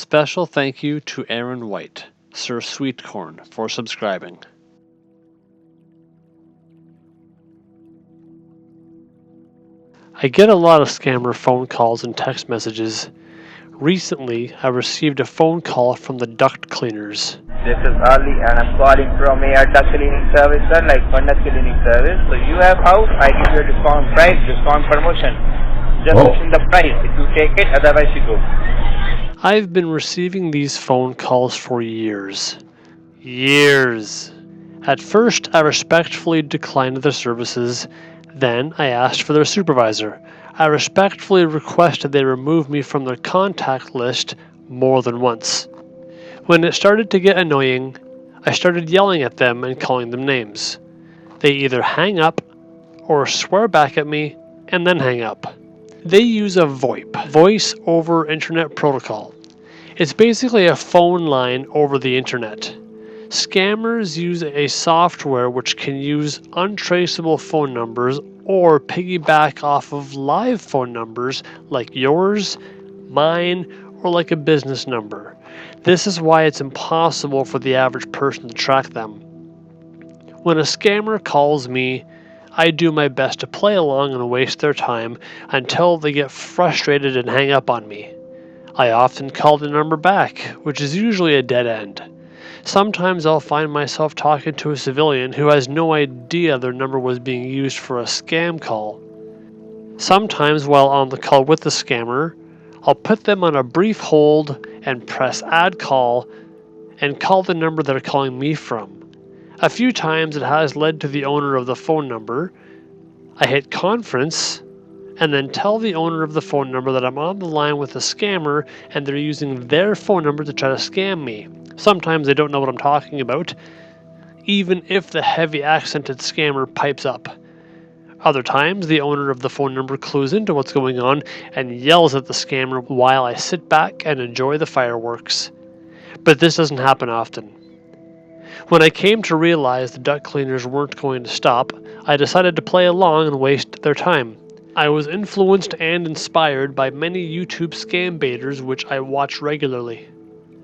Special thank you to Aaron White, Sir Sweetcorn, for subscribing. I get a lot of scammer phone calls and text messages. Recently, I received a phone call from the duct cleaners. This is Ali and I'm calling from a duct cleaning service, sir, like furnace cleaning service. So you have house, I give you a discount promotion. Just in the price, if you take it, otherwise you go. I've been receiving these phone calls for years. At first, I respectfully declined their services. Then, I asked for their supervisor. I respectfully requested they remove me from their contact list more than once. When it started to get annoying, I started yelling at them and calling them names. They either hang up or swear back at me and then hang up. They use a VoIP, Voice over Internet Protocol. It's basically a phone line over the internet. Scammers use a software which can use untraceable phone numbers or piggyback off of live phone numbers like yours, mine, or like a business number. This is why it's impossible for the average person to track them. When a scammer calls me, I do my best to play along and waste their time until they get frustrated and hang up on me. I often call the number back, which is usually a dead end. Sometimes I'll find myself talking to a civilian who has no idea their number was being used for a scam call. Sometimes while on the call with the scammer, I'll put them on a brief hold and press add call and call the number they're calling me from. A few times it has led to the owner of the phone number. I hit conference and then tell the owner of the phone number that I'm on the line with a scammer and they're using their phone number to try to scam me. Sometimes they don't know what I'm talking about, even if the heavy accented scammer pipes up. Other times, the owner of the phone number clues into what's going on and yells at the scammer while I sit back and enjoy the fireworks. But this doesn't happen often. When I came to realize the duct cleaners weren't going to stop, I decided to play along and waste their time. I was influenced and inspired by many YouTube scam baiters which I watch regularly.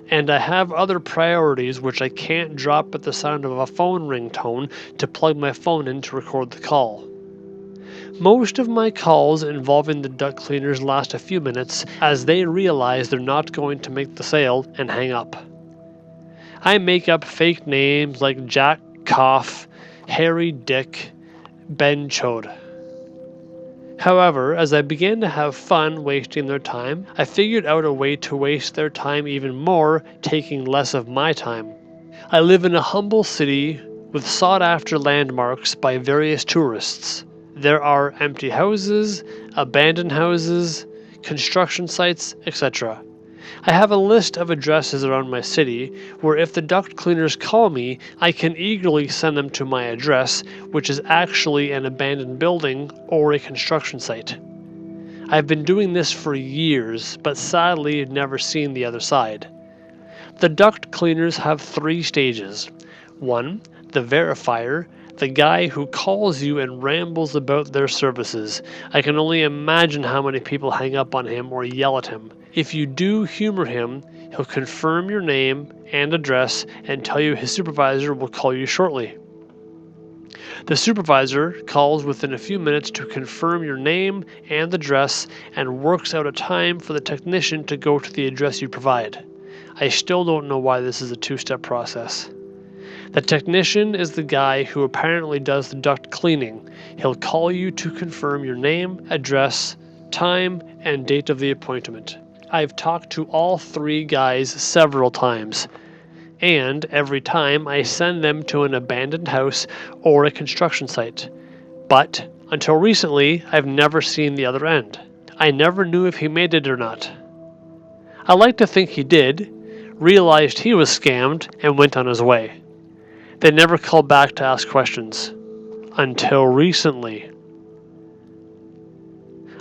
And I have other priorities which I can't drop at the sound of a phone ringtone to plug my phone in to record the call. Most of my calls involving the duct cleaners last a few minutes as they realize they're not going to make the sale and hang up. I make up fake names like Jack Cough, Harry Dick, Ben Chode. However, as I began to have fun wasting their time, I figured out a way to waste their time even more, taking less of my time. I live in a humble city with sought-after landmarks by various tourists. There are empty houses, abandoned houses, construction sites, etc. I have a list of addresses around my city where if the duct cleaners call me, I can eagerly send them to my address, which is actually an abandoned building or a construction site. I've been doing this for years, but sadly never seen the other side. The duct cleaners have 3 stages. 1. The verifier, the guy who calls you and rambles about their services. I can only imagine how many people hang up on him or yell at him. If you do humor him, he'll confirm your name and address and tell you his supervisor will call you shortly. The supervisor calls within a few minutes to confirm your name and address and works out a time for the technician to go to the address you provide. I still don't know why this is a 2-step process. The technician is the guy who apparently does the duct cleaning. He'll call you to confirm your name, address, time, and date of the appointment. I've talked to all 3 guys several times, and every time I send them to an abandoned house or a construction site. But until recently, I've never seen the other end. I never knew if he made it or not. I like to think he did, realized he was scammed, and went on his way. They never called back to ask questions. Until recently.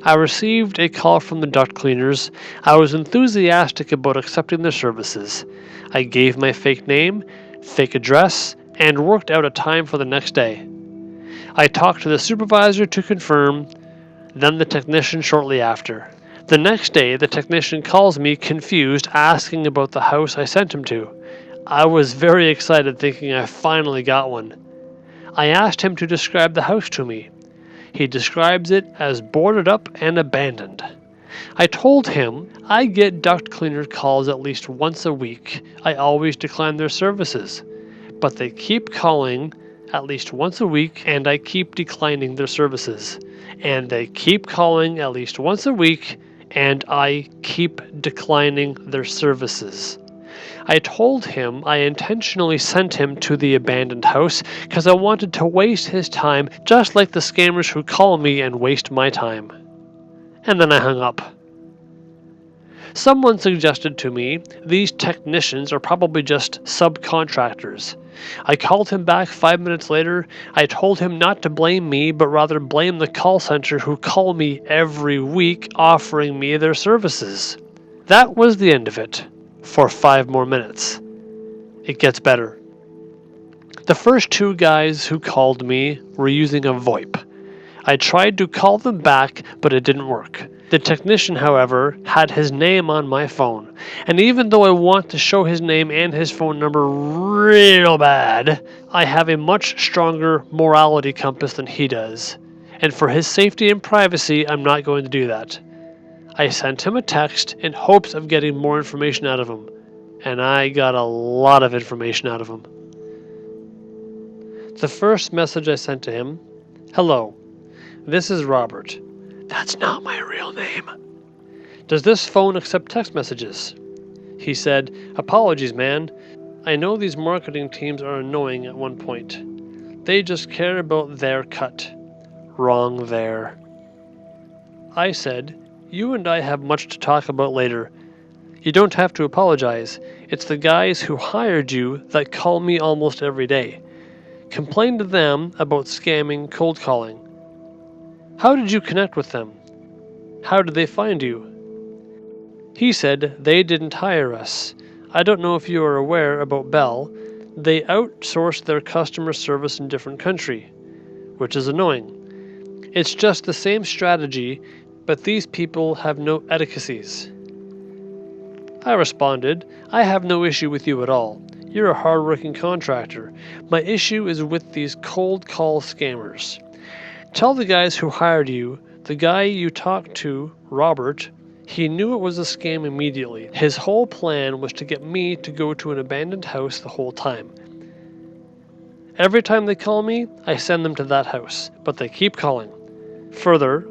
I received a call from the duct cleaners. I was enthusiastic about accepting their services. I gave my fake name, fake address, and worked out a time for the next day. I talked to the supervisor to confirm, then the technician shortly after. The next day, the technician calls me confused, asking about the house I sent him to. I was very excited, thinking I finally got one. I asked him to describe the house to me. He describes it as boarded up and abandoned. I told him I get duct cleaner calls at least once a week. I always decline their services, but they keep calling at least once a week and I keep declining their services. And they keep calling at least once a week and I keep declining their services. I told him I intentionally sent him to the abandoned house because I wanted to waste his time just like the scammers who call me and waste my time. And then I hung up. Someone suggested to me these technicians are probably just subcontractors. I called him back 5 minutes later. I told him not to blame me, but rather blame the call center who call me every week offering me their services. That was the end of it, for 5 more minutes. It gets better. The first 2 guys who called me were using a VoIP. I tried to call them back, but it didn't work. The technician, however, had his name on my phone, and even though I want to show his name and his phone number real bad, I have a much stronger morality compass than he does, and for his safety and privacy, I'm not going to do that. I sent him a text in hopes of getting more information out of him, and I got a lot of information out of him. The first message I sent to him: "Hello, this is Robert." That's not my real name. "Does this phone accept text messages?" He said, "Apologies, man. I know these marketing teams are annoying at one point. They just care about their cut." Wrong there. I said, "You and I have much to talk about later. You don't have to apologize. It's the guys who hired you that call me almost every day. Complain to them about scamming cold calling. How did you connect with them? How did they find you?" He said they didn't hire us. I don't know if you are aware about Bell. They outsource their customer service in a different country, which is annoying. It's just the same strategy, but these people have no etiquettes. I responded, "I have no issue with you at all. You're a hard-working contractor. My issue is with these cold call scammers. Tell the guys who hired you, the guy you talked to, Robert, he knew it was a scam immediately. His whole plan was to get me to go to an abandoned house the whole time. Every time they call me, I send them to that house, but they keep calling." Further,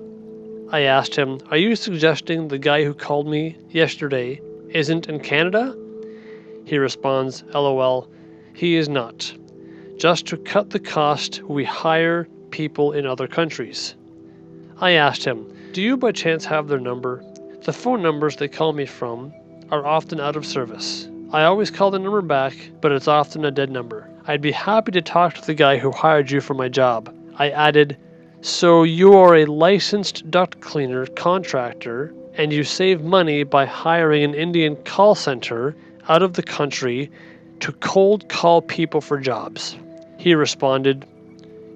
I asked him, "Are you suggesting the guy who called me yesterday isn't in Canada?" He responds, "LOL, he is not. Just to cut the cost, we hire people in other countries." I asked him, "Do you by chance have their number? The phone numbers they call me from are often out of service. I always call the number back, but it's often a dead number. I'd be happy to talk to the guy who hired you for my job." I added, "So you are a licensed duct cleaner contractor, and you save money by hiring an Indian call center out of the country to cold call people for jobs." He responded,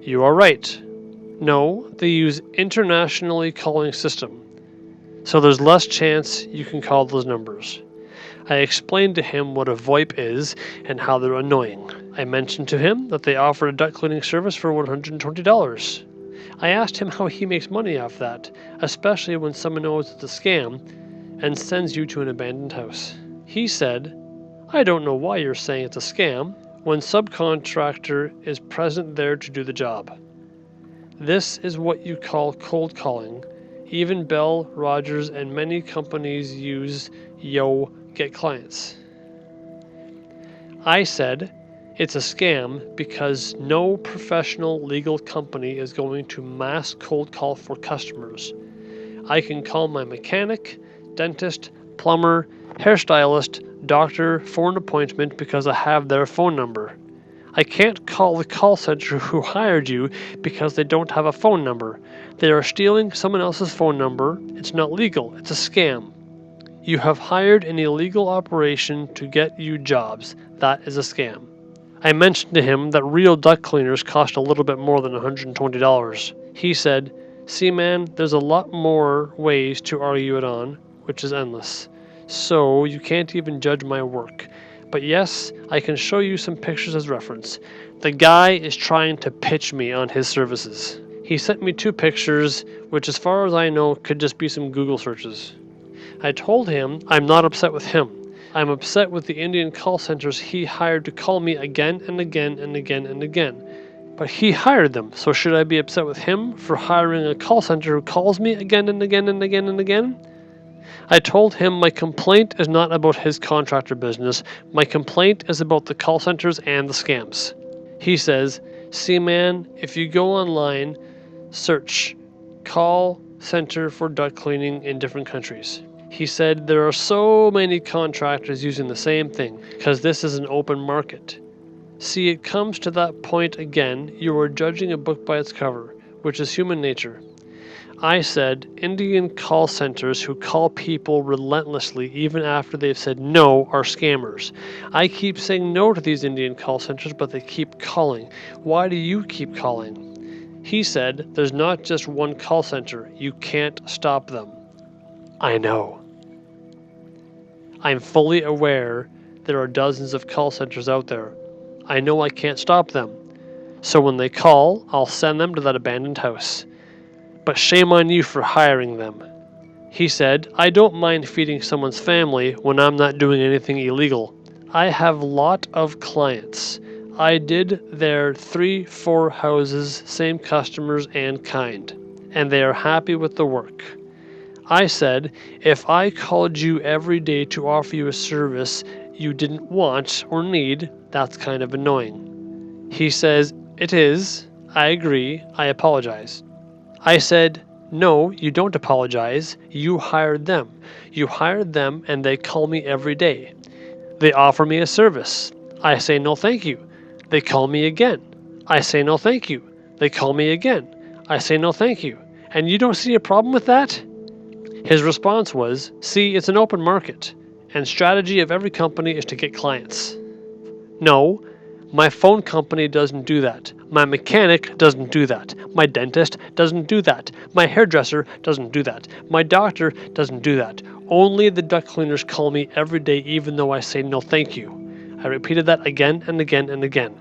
"You are right. No, they use internationally calling system, so there's less chance you can call those numbers." I explained to him what a VoIP is and how they're annoying. I mentioned to him that they offer a duct cleaning service for $120. I asked him how he makes money off that, especially when someone knows it's a scam and sends you to an abandoned house. He said, "I don't know why you're saying it's a scam when subcontractor is present there to do the job. This is what you call cold calling. Even Bell, Rogers, and many companies use get clients." I said, "It's a scam because no professional legal company is going to mass cold call for customers. I can call my mechanic, dentist, plumber, hairstylist, doctor for an appointment because I have their phone number. I can't call the call center who hired you because they don't have a phone number. They are stealing someone else's phone number. It's not legal. It's a scam. You have hired an illegal operation to get you jobs. That is a scam." I mentioned to him that real duct cleaners cost a little bit more than $120. He said, See, man, there's a lot more ways to argue it on, which is endless. So you can't even judge my work. But yes, I can show you some pictures as reference. The guy is trying to pitch me on his services. He sent me 2 pictures, which as far as I know could just be some Google searches. I told him I'm not upset with him. I'm upset with the Indian call centers he hired to call me again and again and again and again. But he hired them, so should I be upset with him for hiring a call center who calls me again and again and again and again? I told him my complaint is not about his contractor business. My complaint is about the call centers and the scams. He says, see, man, if you go online, search call center for duct cleaning in different countries. He said there are so many contractors using the same thing because this is an open market. See, it comes to that point again, you are judging a book by its cover, which is human nature. I said, Indian call centers who call people relentlessly even after they've said no are scammers. I keep saying no to these Indian call centers, but they keep calling. Why do you keep calling? He said, there's not just one call center. You can't stop them. I know. I'm fully aware there are dozens of call centers out there. I know I can't stop them. So when they call, I'll send them to that abandoned house. But shame on you for hiring them. He said, I don't mind feeding someone's family when I'm not doing anything illegal. I have a lot of clients. I did their 3-4 houses, same customers and kind, and they are happy with the work. I said, if I called you every day to offer you a service you didn't want or need, that's kind of annoying. He says, it is. I agree. I apologize. I said, no, you don't apologize. You hired them. You hired them and they call me every day. They offer me a service. I say no thank you. They call me again. I say no thank you. They call me again. I say no thank you. And you don't see a problem with that? His response was, see, it's an open market, and strategy of every company is to get clients. No, my phone company doesn't do that. My mechanic doesn't do that. My dentist doesn't do that. My hairdresser doesn't do that. My doctor doesn't do that. Only the duct cleaners call me every day even though I say no thank you. I repeated that again and again and again.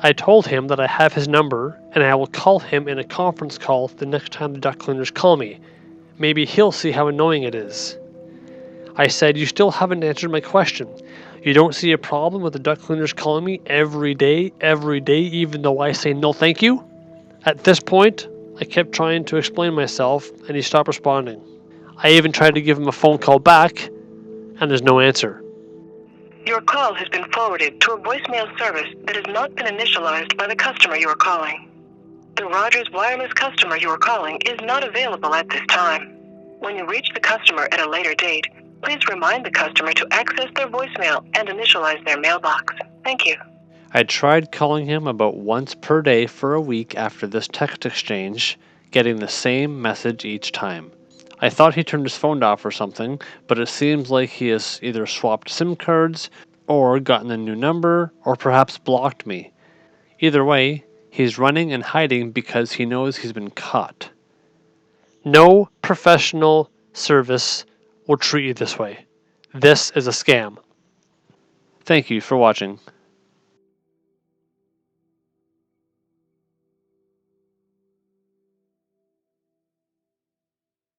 I told him that I have his number and I will call him in a conference call the next time the duct cleaners call me. Maybe he'll see how annoying it is. I said, you still haven't answered my question. You don't see a problem with the duct cleaners calling me every day, even though I say no thank you? At this point, I kept trying to explain myself, and he stopped responding. I even tried to give him a phone call back, and there's no answer. Your call has been forwarded to a voicemail service that has not been initialized by the customer you are calling. The Rogers Wireless customer you are calling is not available at this time. When you reach the customer at a later date, please remind the customer to access their voicemail and initialize their mailbox. Thank you. I tried calling him about once per day for a week after this text exchange, getting the same message each time. I thought he turned his phone off or something, but it seems like he has either swapped SIM cards, or gotten a new number, or perhaps blocked me. Either way, he's running and hiding because he knows he's been caught. No professional service will treat you this way. This is a scam. Thank you for watching.